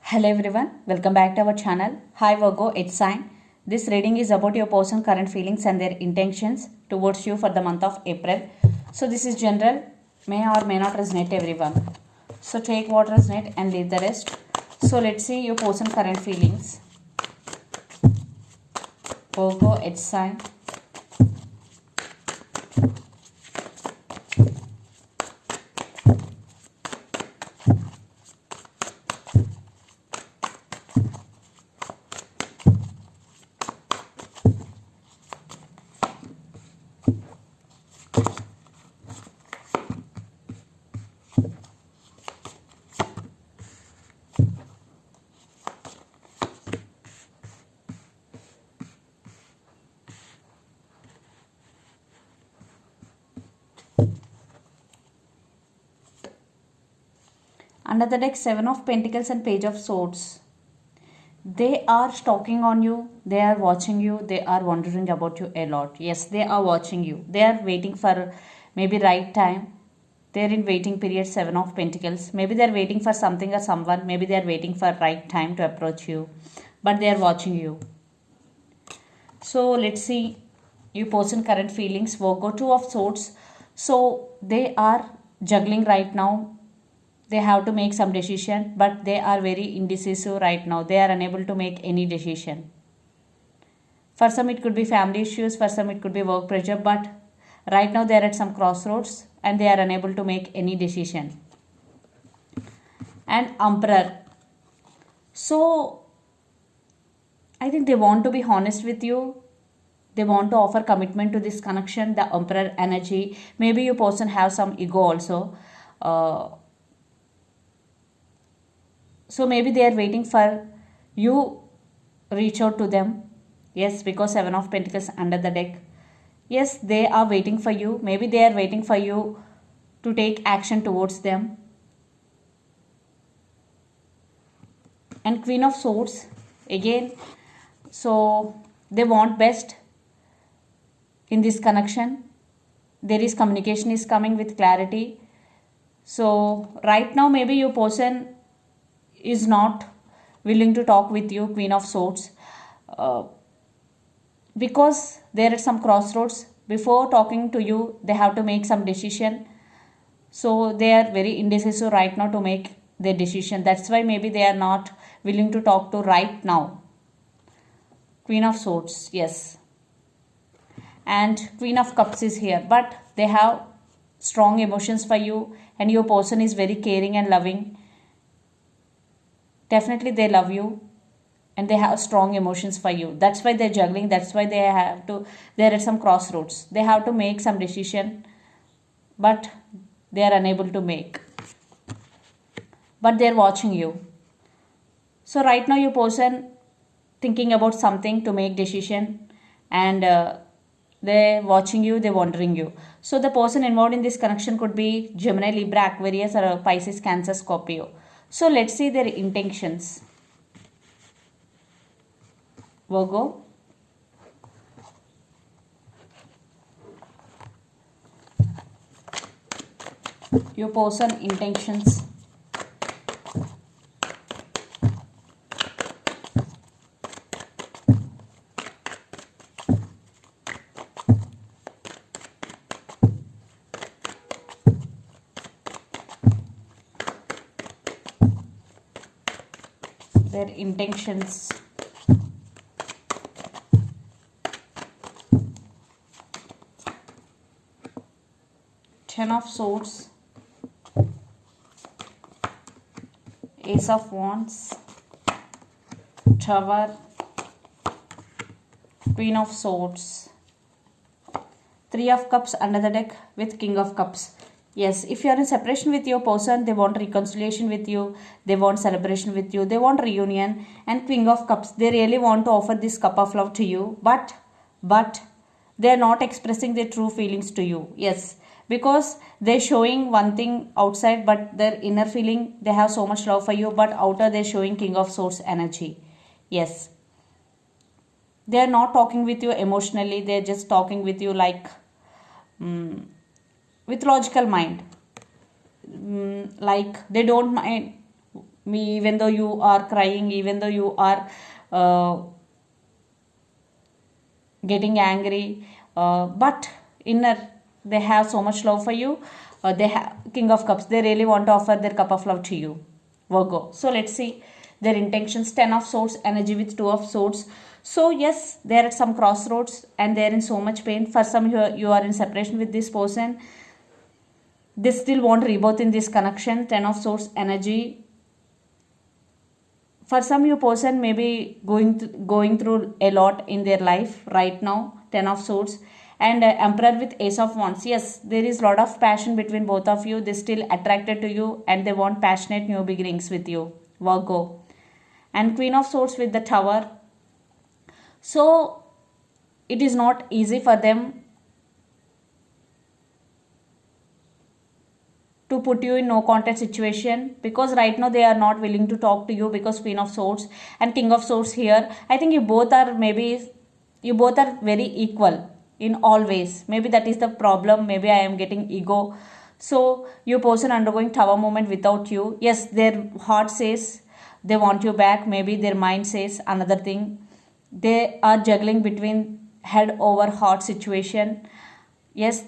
Hello everyone, welcome back to our channel. Hi Virgo, it's Sign. This reading is about your person current feelings and their intentions towards you for the month of April. So this is general, may or may not resonate everyone. So take what resonate and leave the rest. So let's see your person current feelings. Virgo, it's Sign. Under the deck, Seven of Pentacles and Page of Swords. They are stalking on you, they are watching you, they are wondering about you a lot. Yes, they are watching you. They are waiting for maybe right time. They're in waiting period, Seven of Pentacles. Maybe they're waiting for something or someone. Maybe they're waiting for right time to approach you. But they are watching you. So let's see you person current feelings. Virgo, Two of Swords. So they are juggling right now. They have to make some decision, but they are very indecisive right now. They are unable to make any decision. For some it could be family issues, for some it could be work pressure, but right now they are at some crossroads and they are unable to make any decision. And Emperor. So I think they want to be honest with you. They want to offer commitment to this connection, the Emperor energy. Maybe your person have some ego also. So maybe they are waiting for you reach out to them. Yes, because Seven of Pentacles under the deck. Yes, they are waiting for you. Maybe they are waiting for you to take action towards them. And Queen of Swords again. So they want best in this connection. There is communication is coming with clarity. So right now maybe your person is not willing to talk with you, Queen of Swords, because they're at some crossroads. Before talking to you, they have to make some decision. So they are very indecisive right now to make their decision. That's why maybe they are not willing to talk to right now. Queen of Swords, yes. And Queen of Cups is here, but they have strong emotions for you and your person is very caring and loving. Definitely they love you and they have strong emotions for you. That's why they're juggling. That's why they're at some crossroads. They have to make some decision, but they are unable to make. But they're watching you. So right now your person thinking about something to make decision and they're watching you, they're wondering you. So the person involved in this connection could be Gemini, Libra, Aquarius or Pisces, Cancer, Scorpio. So let's see their intentions. Virgo. Your person intentions. Their intentions. Ten of Swords, Ace of Wands, Tower, Queen of Swords, Three of Cups under the deck with King of Cups. Yes, if you are in separation with your person, they want reconciliation with you, they want celebration with you, they want reunion. And King of Cups, they really want to offer this cup of love to you, but they are not expressing their true feelings to you. Yes, because they're showing one thing outside, but their inner feeling, they have so much love for you, but outer they're showing King of Swords energy. Yes, they are not talking with you emotionally, they're just talking with you like with logical mind. Like they don't mind me, even though you are crying, even though you are getting angry, but inner they have so much love for you. They have King of Cups, they really want to offer their cup of love to you, Virgo. So let's see their intentions. 10 of Swords energy with 2 of Swords. So yes, they are at some crossroads and they are in so much pain. For some, you are in separation with this person. They still want rebirth in this connection. 10 of Swords energy. For some, your person may be going through a lot in their life right now. 10 of Swords and Emperor with Ace of Wands. Yes, there is lot of passion between both of you. They still attracted to you and they want passionate new beginnings with you, Virgo. And Queen of Swords with the Tower. So it is not easy for them to put you in no contact situation, because right now they are not willing to talk to you, because Queen of Swords and King of Swords here. I think you both are very equal in all ways. Maybe that is the problem. Maybe I am getting ego. So your person undergoing Tower moment without you. Yes, their heart says they want you back. Maybe their mind says another thing. They are juggling between head over heart situation. Yes,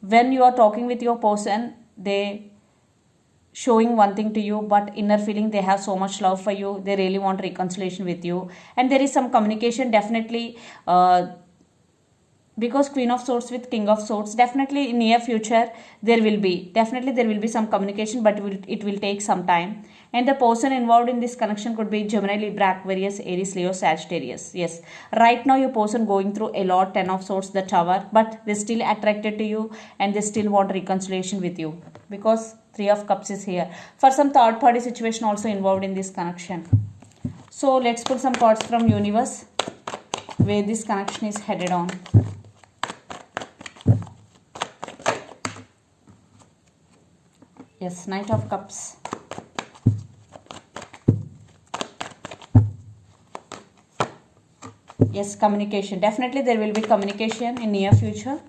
when you are talking with your person, they showing one thing to you, but inner feeling they have so much love for you. They really want reconciliation with you, and there is some communication definitely, because Queen of Swords with King of Swords, definitely in near future there will be some communication, but it will take some time. And the person involved in this connection could be Gemini, Libra, Aquarius, Aries, Leo, Sagittarius. Yes, right now your person going through a lot. 10 of Swords, the Tower, but they still attracted to you and they still want reconciliation with you, because 3 of Cups is here. For some third party situation also involved in this connection. So let's put some cards from universe where this connection is headed on. Yes, Knight of Cups. Yes, communication. Definitely there will be communication in near future.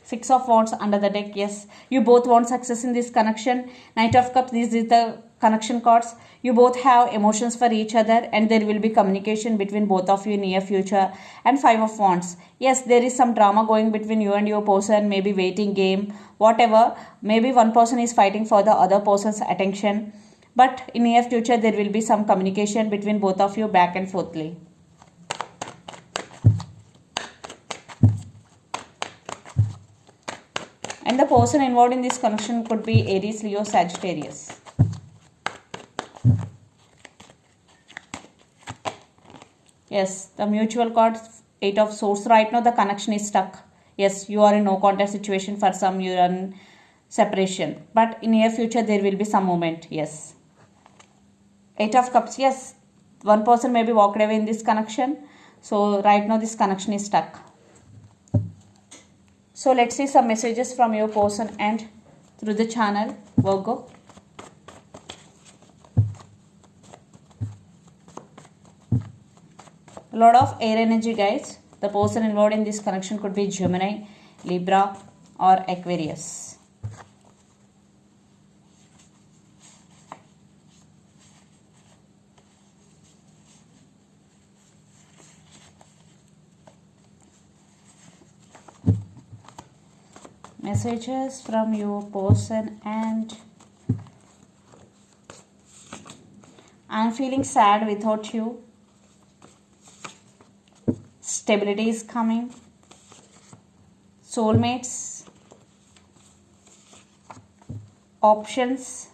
Six of Wands under the deck. Yes, you both want success in this connection. Knight of Cups, this is the connection cards. You both have emotions for each other and there will be communication between both of you in near future. And 5 of Wands. Yes, there is some drama going between you and your person, maybe waiting game, whatever. Maybe one person is fighting for the other person's attention. But in near future, there will be some communication between both of you back and forthly. And the person involved in this connection could be Aries, Leo, Sagittarius. Yes, the mutual card, 8 of Swords. Right now the connection is stuck. Yes, you are in no contact situation. For some you are in separation. But in near future there will be some moment. Yes. 8 of Cups. Yes, one person may be walked away in this connection. So right now this connection is stuck. So let's see some messages from your person and through the channel, Virgo. A lot of air energy, guys. The person involved in this connection could be Gemini, Libra or Aquarius. Messages from your person and I'm feeling sad without you. Stability is coming. Soulmates. Options.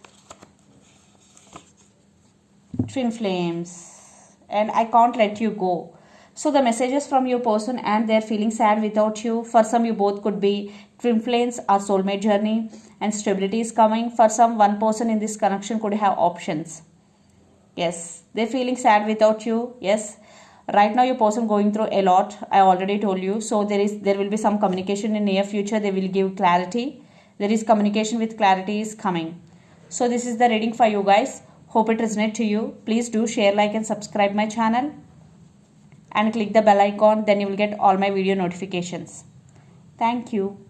Twin flames. And I can't let you go. So the messages from your person and they're feeling sad without you. For some you both could be twin flames or soulmate journey and stability is coming. For some one person in this connection could have options. Yes, they're feeling sad without you. Yes, right now your person going through a lot. I already told you. So there will be some communication in near future. They will give clarity. There is communication with clarity is coming. So this is the reading for you guys. Hope it resonates to you. Please do share, like and subscribe my channel. And click the bell icon, then you will get all my video notifications. Thank you.